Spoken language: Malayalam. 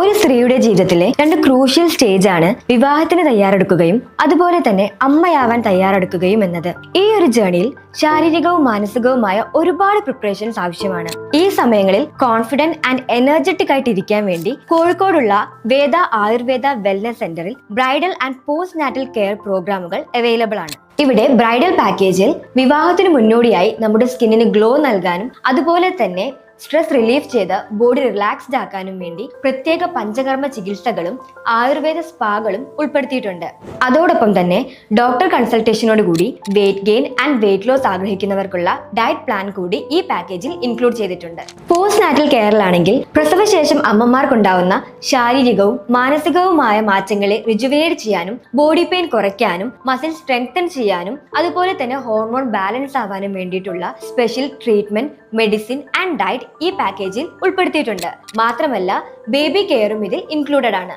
ഒരു സ്ത്രീയുടെ ജീവിതത്തിലെ രണ്ട് ക്രൂഷ്യൽ സ്റ്റേജ് ആണ് വിവാഹത്തിന് തയ്യാറെടുക്കുകയും അതുപോലെ തന്നെ അമ്മയാവാൻ തയ്യാറെടുക്കുകയും എന്നത്. ഈ ഒരു ജേണിയിൽ ശാരീരികവും മാനസികവുമായ ഒരുപാട് പ്രിപ്പറേഷൻസ് ആവശ്യമാണ്. ഈ സമയങ്ങളിൽ കോൺഫിഡന്റ് ആൻഡ് എനർജറ്റിക് ആയിട്ട് ഇരിക്കാൻ വേണ്ടി കോഴിക്കോടുള്ള വേദ ആയുർവേദ വെൽനസ് സെന്ററിൽ bridal and post natal care പ്രോഗ്രാമുകൾ അവൈലബിൾ ആണ്. ഇവിടെ ബ്രൈഡൽ പാക്കേജിൽ വിവാഹത്തിന് മുന്നോടിയായി നമ്മുടെ സ്കിന്നിന് ഗ്ലോ നൽകാനും അതുപോലെ തന്നെ സ്ട്രെസ് റിലീഫ് ചെയ്ത് ബോഡി റിലാക്സ്ഡ് ആക്കാനും വേണ്ടി പ്രത്യേക പഞ്ചകർമ്മ ചികിത്സകളും ആയുർവേദ സ്പാകളും ഉൾപ്പെടുത്തിയിട്ടുണ്ട്. അതോടൊപ്പം തന്നെ ഡോക്ടർ കൺസൾട്ടേഷനോട് കൂടി weight gain and weight loss ആഗ്രഹിക്കുന്നവർക്കുള്ള ഡയറ്റ് പ്ലാൻ കൂടി ഈ പാക്കേജിൽ ഇൻക്ലൂഡ് ചെയ്തിട്ടുണ്ട്. പോസ്റ്റ് നാറ്റൽ കെയറിലാണെങ്കിൽ പ്രസവശേഷം അമ്മമാർക്കുണ്ടാവുന്ന ശാരീരികവും മാനസികവുമായ മാറ്റങ്ങളെ റിജുവിനേറ്റ് ചെയ്യാനും ബോഡി പെയിൻ കുറയ്ക്കാനും മസിൽ സ്ട്രെങ്തൻ ചെയ്യാനും അതുപോലെ തന്നെ ഹോർമോൺ ബാലൻസ് ആവാനും വേണ്ടിയിട്ടുള്ള special treatment, medicine and diet ഈ പാക്കേജിൽ ഉൾപ്പെടുത്തിയിട്ടുണ്ട്. മാത്രമല്ല ബേബി കെയറും ഇതിൽ ഇൻക്ലൂഡഡ് ആണ്.